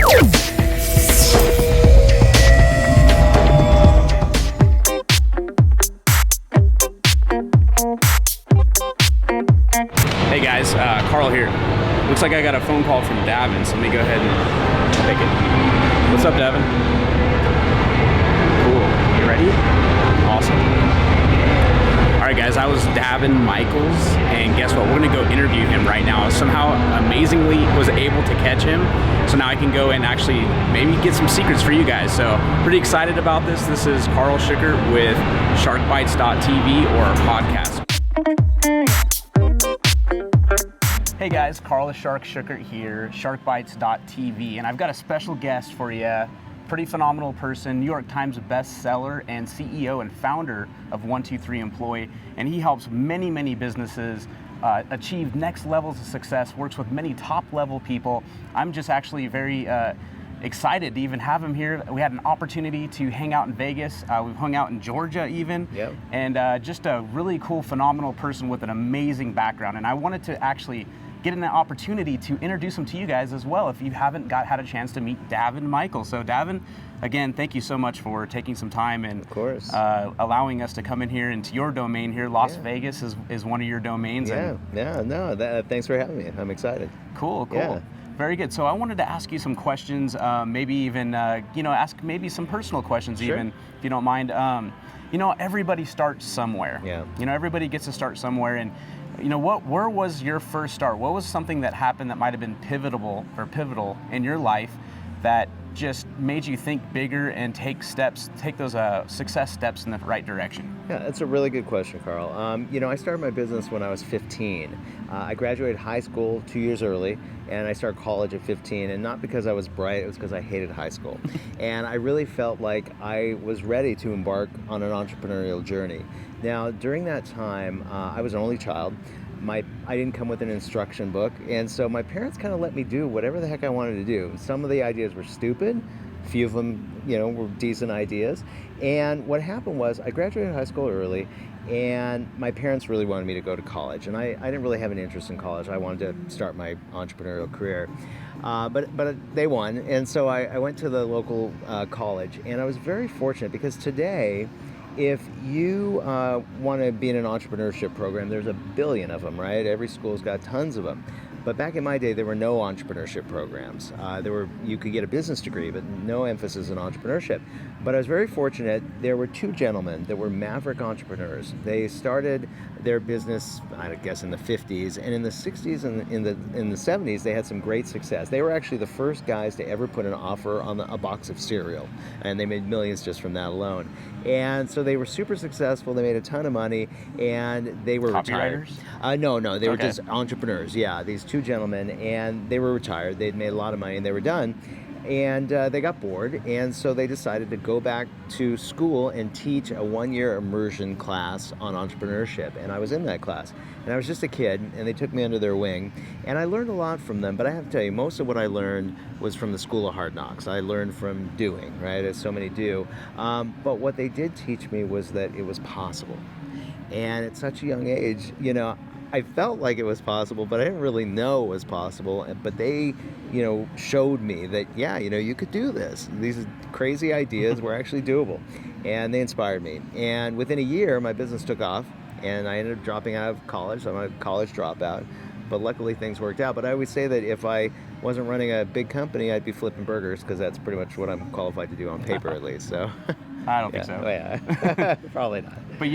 Hey guys, Carl here. Looks like I got a phone call from Daven, so let me go ahead and take it. What's up, Daven? Cool. You ready? Awesome. All right, guys, I was Daven Michaels, and guess what? We're going to go interview him right now. Somehow, amazingly, was able to catch him, so now I can go and actually maybe get some secrets for you guys. So, pretty excited about this. This is Carl Schickert with SharkBites.tv or podcast. Hey guys, Carl Shark Schickert here, SharkBites.tv, and I've got a special guest for you. Pretty phenomenal person, New York Times bestseller and CEO and founder of 123 Employee, and he helps many businesses achieve next levels of success, works with many top level people. I'm just actually very excited to even have him here. We had an opportunity to hang out in Vegas. We've hung out in Georgia even. Yep. And just a really cool, phenomenal person with an amazing background. And I wanted to actually get an opportunity to introduce him to you guys as well if you haven't had a chance to meet Daven Michaels. So Daven, again, thank you so much for taking some time and of course. Allowing us to come in here into your domain here. Las Vegas is one of your domains. Thanks for having me. I'm excited. Cool. Yeah. Very good. So I wanted to ask you some questions, maybe even, ask maybe some personal questions even, if you don't mind. Everybody starts somewhere. Yeah. Everybody gets to start somewhere. And, where was your first start? What was something that happened that might have been pivotal in your life that just made you think bigger and take those success steps in the right direction? Yeah, that's a really good question, Carl. I started my business when I was 15. I graduated high school 2 years early, and I started college at 15, and not because I was bright, it was because I hated high school. And I really felt like I was ready to embark on an entrepreneurial journey. Now, during that time, I was an only child. I didn't come with an instruction book, and so my parents kind of let me do whatever the heck I wanted to do. Some of the ideas were stupid, a few of them, were decent ideas. And what happened was I graduated high school early, and my parents really wanted me to go to college, and I didn't really have an interest in college. I wanted to start my entrepreneurial career. But they won, and so I went to the local college, and I was very fortunate because today, if you want to be in an entrepreneurship program, there's a billion of them, right? Every school's got tons of them. But back in my day, there were no entrepreneurship programs. You could get a business degree, but no emphasis in entrepreneurship. But I was very fortunate. There were two gentlemen that were maverick entrepreneurs. They started their business, I guess, in the 50s, and in the 60s and in the 70s, they had some great success. They were actually the first guys to ever put an offer on a box of cereal, and they made millions just from that alone. And so they were super successful. They made a ton of money, and they were retired. No, they were just entrepreneurs. Yeah, these two gentlemen, and they were retired. They'd made a lot of money, and they were done. And they got bored, and so they decided to go back to school and teach a one-year immersion class on entrepreneurship. And I was in that class, and I was just a kid, and they took me under their wing, and I learned a lot from them. But I have to tell you, most of what I learned was from the School of Hard Knocks. I learned from doing, right, as so many do. But what they did teach me was that it was possible. And at such a young age, I felt like it was possible, but I didn't really know it was possible. But they, showed me that, you could do this. These crazy ideas were actually doable. And they inspired me. And within a year, my business took off, and I ended up dropping out of college. So I'm a college dropout. But luckily, things worked out. But I always say that if I wasn't running a big company, I'd be flipping burgers, because that's pretty much what I'm qualified to do on paper, at least. So I don't think so. Yeah. Probably not. But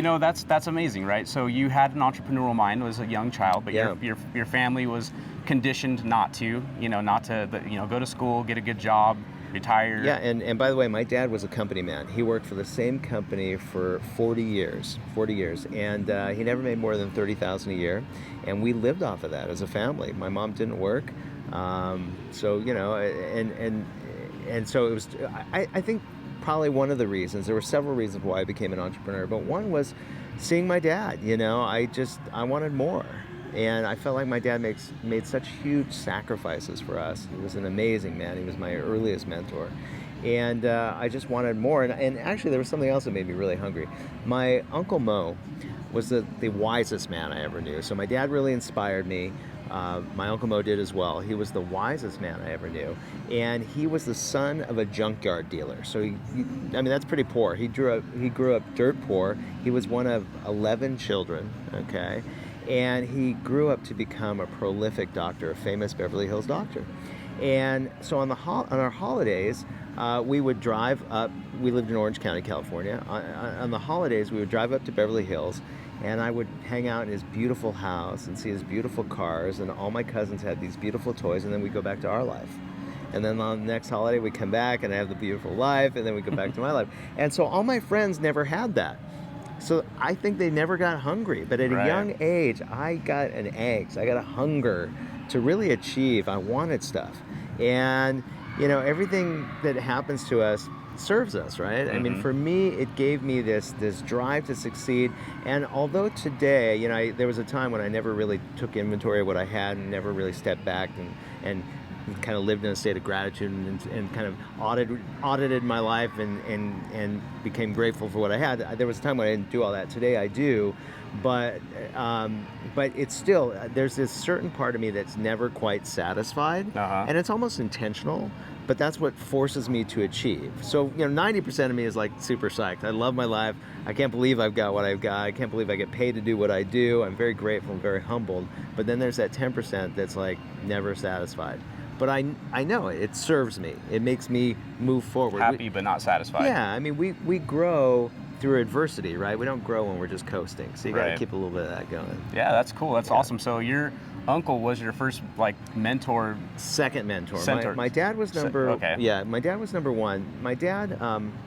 that's amazing, right? So you had an entrepreneurial mind as a young child, but your family was conditioned not to go to school, get a good job, retire. Yeah, and by the way, my dad was a company man. He worked for the same company for 40 years, and he never made more than $30,000 a year, and we lived off of that as a family. My mom didn't work, so so it was. I think probably one of the reasons. There were several reasons why I became an entrepreneur, but one was seeing my dad. I wanted more. And I felt like my dad made such huge sacrifices for us. He was an amazing man. He was my earliest mentor. And I just wanted more. And actually, there was something else that made me really hungry. My Uncle Mo was the wisest man I ever knew. So my dad really inspired me. My Uncle Mo did as well. He was the wisest man I ever knew. And he was the son of a junkyard dealer. So, I mean, that's pretty poor. He grew up dirt poor. He was one of 11 children, okay? And he grew up to become a prolific doctor, a famous Beverly Hills doctor. And so on our holidays, we would drive up. We lived in Orange County, California. On the holidays, we would drive up to Beverly Hills, and I would hang out in his beautiful house and see his beautiful cars, and all my cousins had these beautiful toys, and then we'd go back to our life. And then on the next holiday, we'd come back, and I have the beautiful life, and then we go back to my life. And so all my friends never had that. So I think they never got hungry. But at a young age, I got an angst. I got a hunger to really achieve. I wanted stuff. And, you know, everything that happens to us serves us, right? I mean, for me, it gave me this drive to succeed. And although today, you know, there was a time when I never really took inventory of what I had and never really stepped back and kind of lived in a state of gratitude and kind of audited my life and became grateful for what I had. There was a time when I didn't do all that. Today I do, but it's still, there's this certain part of me that's never quite satisfied, and it's almost intentional. But that's what forces me to achieve. So, you know, 90% of me is like super psyched. I love my life. I can't believe I've got what I've got. I can't believe I get paid to do what I do. I'm very grateful and very humbled. But then there's that 10% that's like never satisfied. But I know it serves me. It makes me move forward. Happy but not satisfied. Yeah, I mean, we grow through adversity, right? We don't grow when we're just coasting. So you got to keep a little bit of that going. Yeah, that's cool. That's awesome. So your uncle was your first like mentor. Second mentor. My dad was my dad was number one. My dad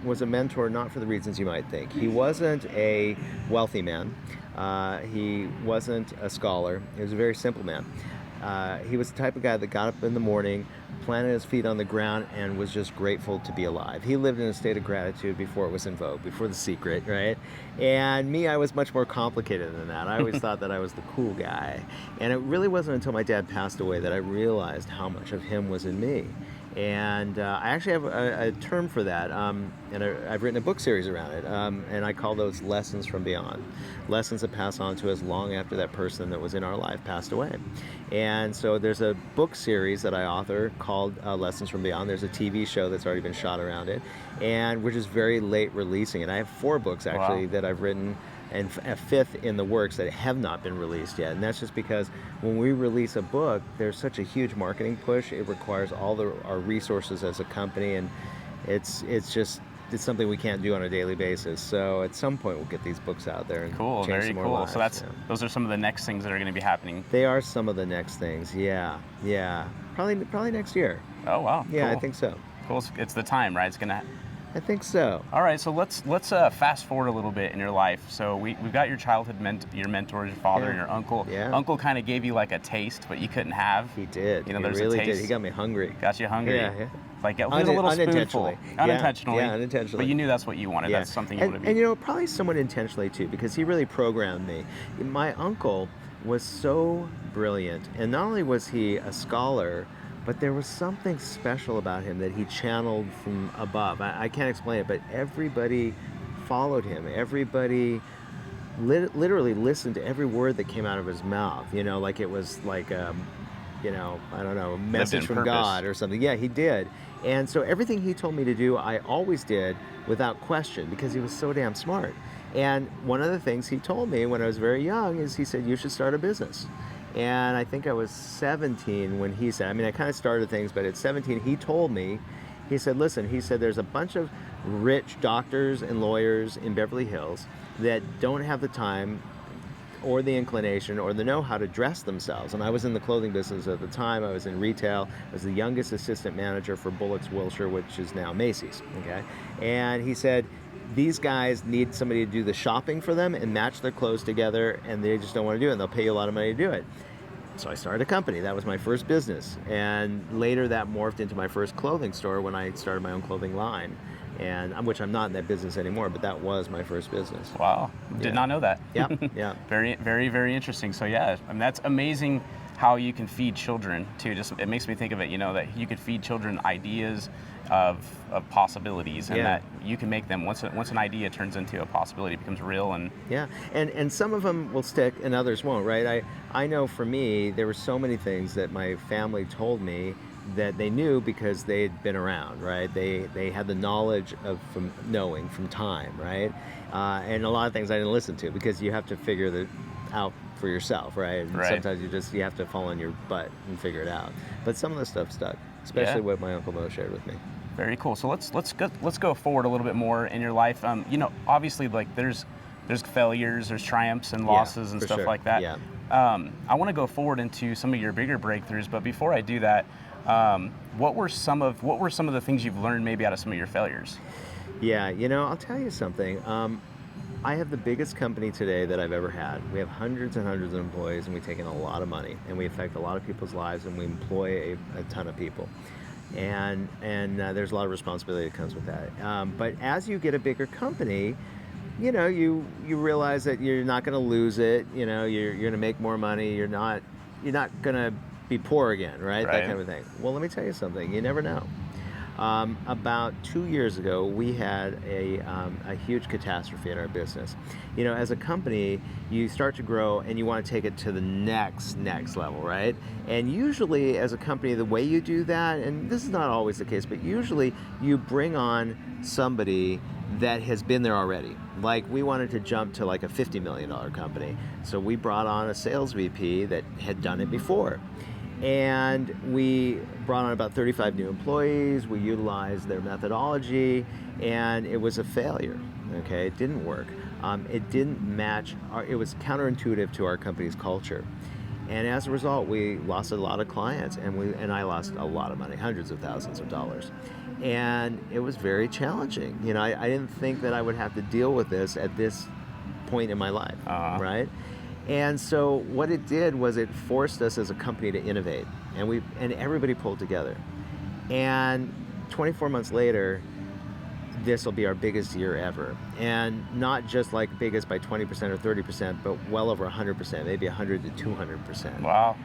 was a mentor not for the reasons you might think. He wasn't a wealthy man. He wasn't a scholar. He was a very simple man. He was the type of guy that got up in the morning, planted his feet on the ground, and was just grateful to be alive. He lived in a state of gratitude before it was in vogue, before The Secret, right? And me, I was much more complicated than that. I always thought that I was the cool guy. And it really wasn't until my dad passed away that I realized how much of him was in me. And I actually have a term for that, and I've written a book series around it, and I call those lessons from beyond. Lessons that pass on to us long after that person that was in our life passed away. And so there's a book series that I author called Lessons from Beyond. There's a TV show that's already been shot around it, and we're just very late releasing it. I have 4 books actually that I've written, and a 5th in the works that have not been released yet. And that's just because when we release a book, there's such a huge marketing push. It requires all our resources as a company, and it's something we can't do on a daily basis. So at some point we'll get these books out there and change very some more cool. lives. So those are some of the next things that are going to be happening. They are some of the next things. Yeah. Probably next year. Oh wow. Yeah, cool. I think so. Cool. It's the time, right? It's gonna. I think so. All right, so let's fast forward a little bit in your life. So we've got your childhood your mentors, your father and your uncle. Yeah. Uncle kind of gave you like a taste, but you couldn't have. He did. You know, he there's really a taste. did. He got me hungry. Got you hungry. Yeah. Like a little spoonful. Unintentionally. Yeah, unintentionally. But you knew that's what you wanted. Yeah. That's something you wanted to be. And you know, probably somewhat intentionally too, because he really programmed me. My uncle was so brilliant, and not only was he a scholar, but there was something special about him that he channeled from above. I can't explain it, but everybody followed him. Everybody literally listened to every word that came out of his mouth. You know, like it was like I don't know, a message from God or something. Yeah, he did. And so everything he told me to do, I always did without question because he was so damn smart. And one of the things he told me when I was very young is he said, you should start a business. And I think I was 17 when he said, I mean, I kind of started things, but at 17, he told me, he said, listen, he said, there's a bunch of rich doctors and lawyers in Beverly Hills that don't have the time or the inclination or the know-how to dress themselves. And I was in the clothing business at the time. I was in retail. I was the youngest assistant manager for Bullock's Wilshire, which is now Macy's, okay? And he said, these guys need somebody to do the shopping for them and match their clothes together, and they just don't want to do it, and they'll pay you a lot of money to do it. So I started a company. That was my first business. And later that morphed into my first clothing store when I started my own clothing line, and which I'm not in that business anymore, but that was my first business. Wow. Did not know that. Yeah. Very, very, very interesting. So yeah, I mean, that's amazing how you can feed children too. Just it makes me think of it, that you could feed children ideas of possibilities, and that you can make them, once an idea turns into a possibility, it becomes real. And and some of them will stick and others won't, right? I know for me, there were so many things that my family told me that they knew because they had been around, right? They had the knowledge from knowing from time, right? And a lot of things I didn't listen to because you have to figure that out for yourself, right? And sometimes you have to fall on your butt and figure it out. But some of the stuff stuck, especially what my Uncle Mo shared with me. Very cool. So let's go forward a little bit more in your life. Obviously, like there's failures, there's triumphs and losses and stuff like that. Yeah. I want to go forward into some of your bigger breakthroughs, but before I do that, what were some of the things you've learned maybe out of some of your failures? Yeah, I'll tell you something. I have the biggest company today that I've ever had. We have hundreds and hundreds of employees, and we take in a lot of money, and we affect a lot of people's lives, and we employ a ton of people. And there's a lot of responsibility that comes with that. But as you get a bigger company, you realize that you're not going to lose it. You're going to make more money. You're not going to be poor again, right? That kind of thing. Well, let me tell you something. You never know. About 2 years ago, we had a huge catastrophe in our business. As a company, you start to grow and you want to take it to the next level, right? And usually as a company, the way you do that, and this is not always the case, but usually you bring on somebody that has been there already. Like we wanted to jump to like a $50 million company. So we brought on a sales VP that had done it before. And we brought on about 35 new employees. We utilized their methodology, and it was a failure. Okay, it didn't work. It didn't match. It was counterintuitive to our company's culture, and as a result, we lost a lot of clients, and I lost a lot of money, hundreds of thousands of dollars, and it was very challenging. I didn't think that I would have to deal with this at this point in my life, right? And so what it did was it forced us as a company to innovate, and everybody pulled together. And 24 months later, this will be our biggest year ever. And not just like biggest by 20% or 30%, but well over 100%, maybe 100 to 200%. Wow.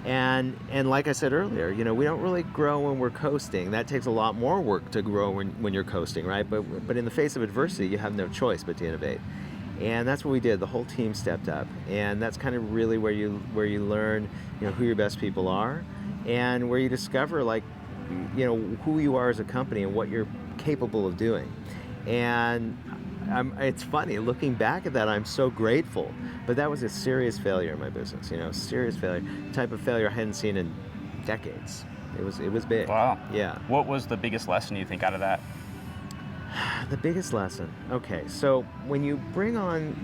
And like I said earlier, we don't really grow when we're coasting. That takes a lot more work to grow when you're coasting, right? But in the face of adversity, you have no choice but to innovate. And that's what we did. The whole team stepped up, and that's kind of really where you learn, who your best people are, and where you discover who you are as a company and what you're capable of doing. And it's funny looking back at that. I'm so grateful, but that was a serious failure in my business. Serious failure, type of failure I hadn't seen in decades. It was big. Wow. Yeah. What was the biggest lesson you think out of that? The biggest lesson. Okay, so when you bring on,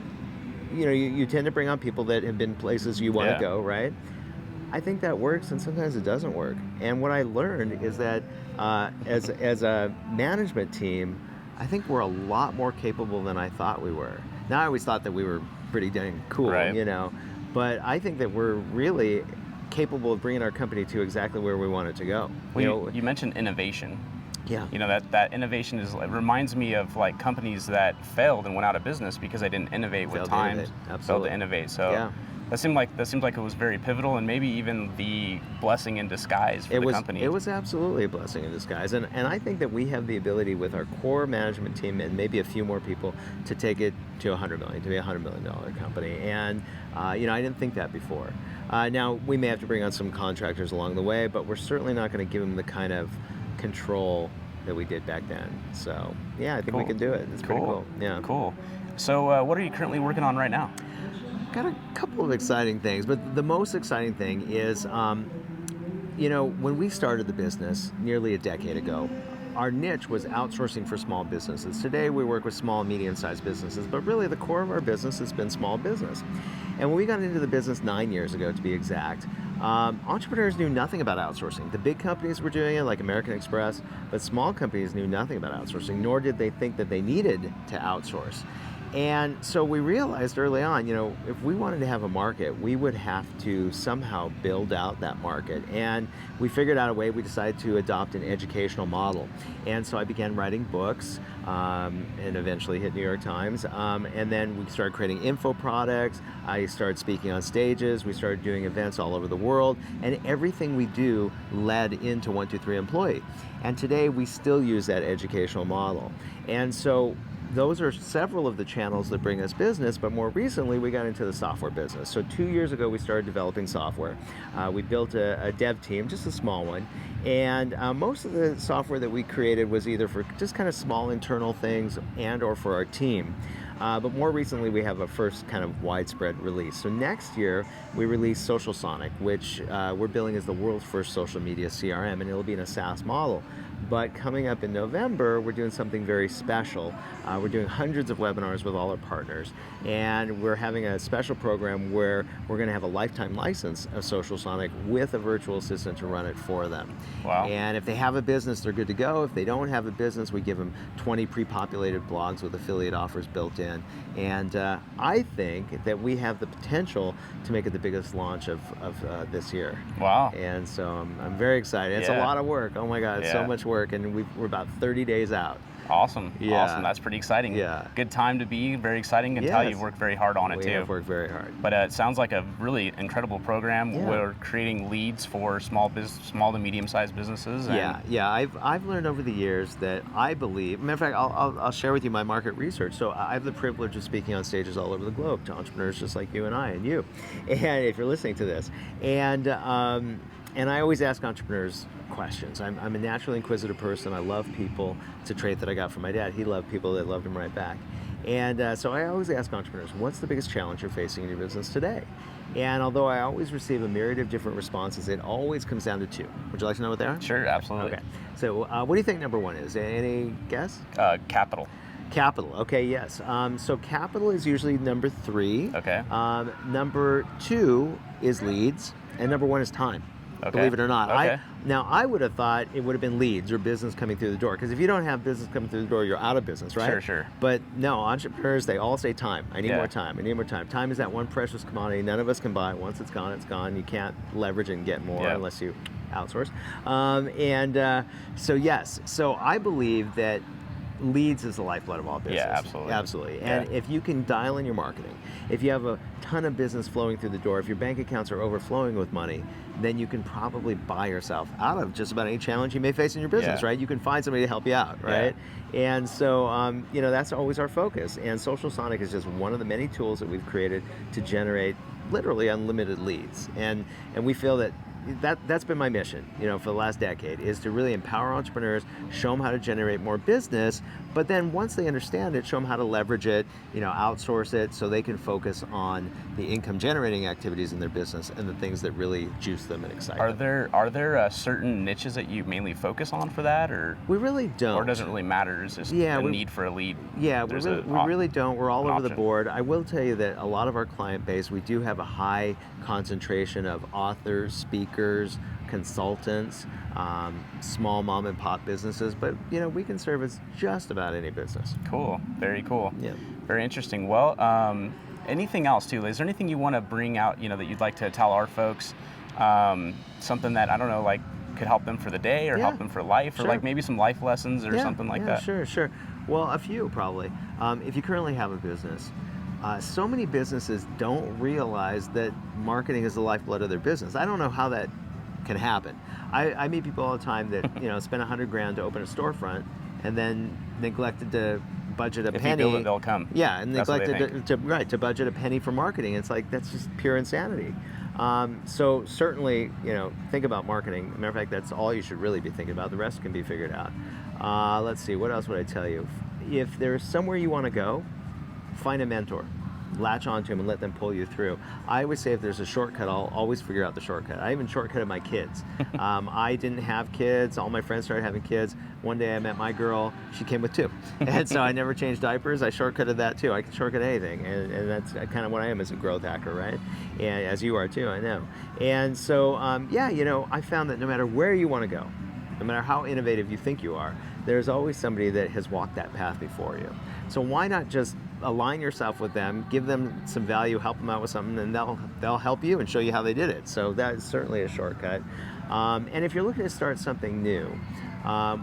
you tend to bring on people that have been places you want to go, right? I think that works, and sometimes it doesn't work. And what I learned is that as a management team, I think we're a lot more capable than I thought we were. Now, I always thought that we were pretty dang cool, but I think that we're really capable of bringing our company to exactly where we want it to go. Well, you mentioned innovation. Yeah. That innovation it reminds me of like companies that failed and went out of business because they didn't innovate with time. Failed to innovate. So that seemed like it was very pivotal, and maybe even the blessing in disguise for the company. It was absolutely a blessing in disguise, and I think that we have the ability with our core management team and maybe a few more people to take it to $100 million, to be a $100 million company. And I didn't think that before. Now we may have to bring on some contractors along the way, but we're certainly not going to give them the kind of control that we did back then. So I think we can do it. It's pretty cool. Yeah. Cool. So what are you currently working on right now? Got a couple of exciting things, but the most exciting thing is, when we started the business nearly a decade ago, our niche was outsourcing for small businesses. Today we work with small and medium-sized businesses, but really the core of our business has been small business. And when we got into the business 9 years ago, to be exact, entrepreneurs knew nothing about outsourcing. The big companies were doing it, like American Express, but small companies knew nothing about outsourcing, nor did they think that they needed to outsource. And so we realized early on, if we wanted to have a market, we would have to somehow build out that market. And we figured out a way. We decided to adopt an educational model. And so I began writing books, and eventually hit New York Times. And then we started creating info products. I started speaking on stages. We started doing events all over the world. And everything we do led into 123 Employee. And today we still use that educational model. And so those are several of the channels that bring us business, but more recently we got into the software business. So 2 years ago we started developing software. We built a dev team, just a small one, and most of the software that we created was either for just kind of small internal things and or for our team. But more recently we have a first kind of widespread release. So next year we release Social Sonic, which we're billing as the world's first social media CRM, and it'll be in a SaaS model. But coming up in November, we're doing something very special. We're doing hundreds of webinars with all our partners, and we're having a special program where we're going to have a lifetime license of Social Sonic with a virtual assistant to run it for them. Wow. And if they have a business, they're good to go. If they don't have a business, we give them 20 pre-populated blogs with affiliate offers built in. And I think that we have the potential to make it the biggest launch of this year. Wow. And so I'm very excited. It's a lot of work. Oh my God, it's so much work, and we're about 30 days out. Awesome. Yeah. Awesome. That's pretty exciting. Yeah. Good time to be. Very exciting. And tell you've worked very hard on it too. We have worked very hard. But it sounds like a really incredible program. Yeah. We're creating leads for small to medium-sized businesses. And I've learned over the years that I believe. Matter of fact, I'll share with you my market research. So I have the privilege of speaking on stages all over the globe to entrepreneurs just like you and I and you, and if you're listening to this, and I always ask entrepreneurs questions. I'm a naturally inquisitive person. I love people. It's a trait that I got from my dad. He loved people that loved him right back. And so I always ask entrepreneurs, what's the biggest challenge you're facing in your business today? And although I always receive a myriad of different responses, it always comes down to two. Would you like to know what they are? Sure, absolutely. Okay. So what do you think number one is? Any guess? Capital. Capital. Okay, yes. So capital is usually number 3. Okay. Number 2 is leads, and number 1 is time. Okay. Believe it or not. Okay. I would have thought it would have been leads or business coming through the door. Because if you don't have business coming through the door, you're out of business, right? Sure. But no, entrepreneurs, they all say time. I need more time. I need more time. Time is that one precious commodity none of us can buy. Once it's gone, it's gone. You can't leverage and get more unless you outsource. So I believe that leads is the lifeblood of all business. Yeah, absolutely. And if you can dial in your marketing, if you have a ton of business flowing through the door, if your bank accounts are overflowing with money, then you can probably buy yourself out of just about any challenge you may face in your business, right? You can find somebody to help you out, right? And so, that's always our focus. And Social Sonic is just one of the many tools that we've created to generate literally unlimited leads. And we feel that's been my mission, for the last decade, is to really empower entrepreneurs, show them how to generate more business, but then once they understand it, show them how to leverage it, outsource it so they can focus on the income generating activities in their business and the things that really juice them and excite them. Are there certain niches that you mainly focus on for that, or we really don't? Or does it really matter? It's just the need for a lead? Yeah, we really don't. We're all over the option. board. I will tell you that a lot of our client base, we do have a high concentration of authors, speakers, consultants, small mom and pop businesses, but we can service just about any business. Cool, very cool. Yeah. Very interesting. Well, anything else too? Is there anything you want to bring out, that you'd like to tell our folks? Something that, I don't know, like could help them for the day or help them for life, or like maybe some life lessons or something like that? Sure. Well, a few probably. If you currently have a business, so many businesses don't realize that marketing is the lifeblood of their business. I don't know how that can happen. I meet people all the time that spend $100,000 to open a storefront and then neglected to budget a penny. If you build it, they'll come. Yeah, and That's neglected to budget a penny for marketing. It's like, that's just pure insanity. So certainly, think about marketing. Matter of fact, that's all you should really be thinking about. The rest can be figured out. Let's see, what else would I tell you? If there's somewhere you want to go, find a mentor. Latch onto them and let them pull you through. I always say if there's a shortcut, I'll always figure out the shortcut. I even shortcutted my kids. I didn't have kids. All my friends started having kids. One day I met my girl. She came with 2. And so I never changed diapers. I shortcutted that too. I can shortcut anything. And that's kind of what I am as a growth hacker, right? And as you are too, I know. And so, I found that no matter where you want to go, no matter how innovative you think you are, there's always somebody that has walked that path before you. So why not just align yourself with them, give them some value, help them out with something, and they'll help you and show you how they did it. So that is certainly a shortcut. And if you're looking to start something new,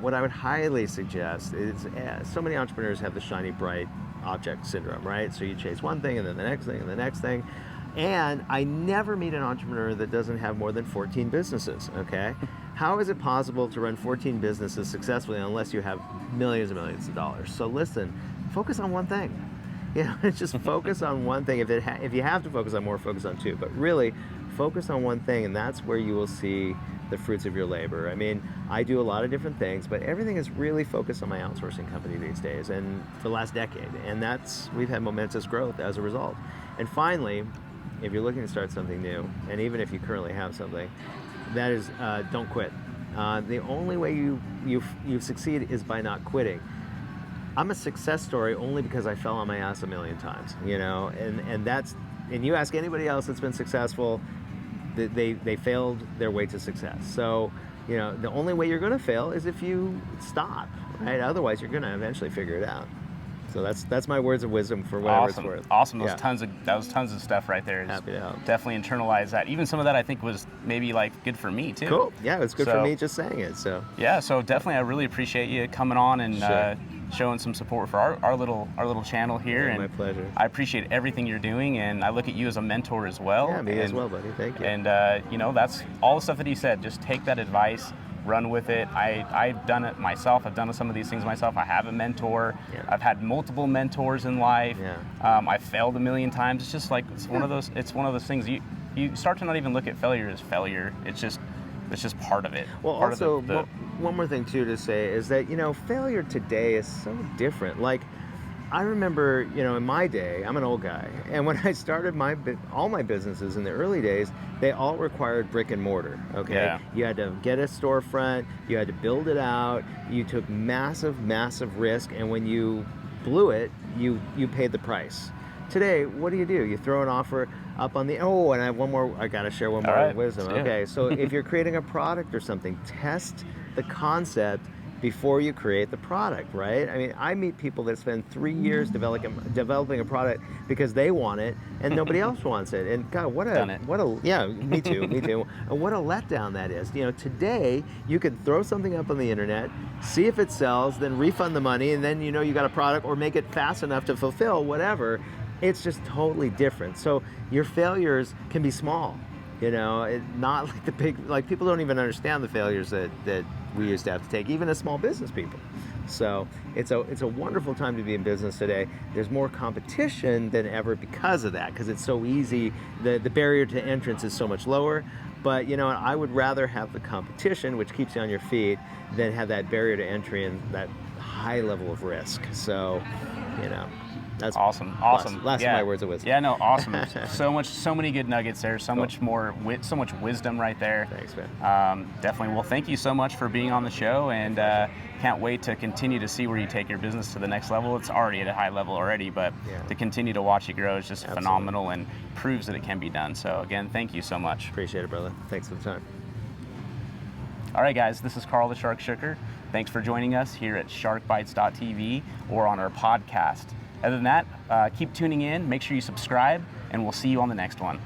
what I would highly suggest is, so many entrepreneurs have the shiny bright object syndrome, right? So you chase one thing and then the next thing and the next thing. And I never meet an entrepreneur that doesn't have more than 14 businesses, okay? How is it possible to run 14 businesses successfully unless you have millions and millions of dollars? So listen, focus on one thing. You know, just focus on one thing. If you have to focus on more, focus on two. But really, focus on one thing, and that's where you will see the fruits of your labor. I mean, I do a lot of different things, but everything is really focused on my outsourcing company these days, and for the last decade. And we've had momentous growth as a result. And finally, if you're looking to start something new, and even if you currently have something, that is, don't quit. The only way you succeed is by not quitting. I'm a success story only because I fell on my ass a million times, you know, and you ask anybody else that's been successful, they failed their way to success. So, you know, the only way you're going to fail is if you stop, right? Otherwise, you're going to eventually figure it out. So that's my words of wisdom for whatever it's worth. Awesome. That was tons of stuff right there. Happy to help. Definitely internalize that. Even some of that I think was maybe like good for me too. Cool. Yeah, it's good for me just saying it. So yeah. So definitely, I really appreciate you coming on and showing some support for our little channel here. Yeah, and my pleasure. I appreciate everything you're doing, and I look at you as a mentor as well. Yeah, me as well, buddy. Thank you. And you know, that's all the stuff that he said. Just take that advice. Run with it. I've done it myself. I've done some of these things myself. I have a mentor. Yeah. I've had multiple mentors in life. Yeah. I've failed a million times. It's just like one of those. It's one of those things you start to not even look at failure as failure. It's just part of it. Well, part also of the one more thing too to say is that, you know, failure today is so different. Like, I remember, you know, in my day, I'm an old guy, and when I started all my businesses in the early days, they all required brick and mortar, okay? Yeah. You had to get a storefront, you had to build it out, you took massive risk, and when you blew it, you paid the price. Today, what do? You throw an offer up on and I gotta share one more wisdom. Okay, so if you're creating a product or something, test the concept before you create the product, right? I mean, I meet people that spend 3 years developing a product because they want it and nobody else wants it. And God, yeah, me too. And what a letdown that is. You know, today you could throw something up on the internet, see if it sells, then refund the money, and then you know you got a product, or make it fast enough to fulfill whatever. It's just totally different. So your failures can be small. You know, not like the big, like people don't even understand the failures that we used to have to take, even as small business people. So it's a wonderful time to be in business today. There's more competition than ever because of that, because it's so easy. The barrier to entrance is so much lower. But, you know, I would rather have the competition, which keeps you on your feet, than have that barrier to entry and that high level of risk. So, you know. That's awesome. Last of my words of wisdom. Yeah, no, awesome. so many good nuggets there. So much wisdom right there. Thanks, man. Definitely. Well, thank you so much for being on the show, and can't wait to continue to see where you take your business to the next level. It's already at a high level already, but to continue to watch it grow is just phenomenal and proves that it can be done. So again, thank you so much. Appreciate it, brother. Thanks for the time. All right, guys, this is Carl the Shark Shooker. Thanks for joining us here at sharkbites.tv or on our podcast. Other than that, keep tuning in, make sure you subscribe, and we'll see you on the next one.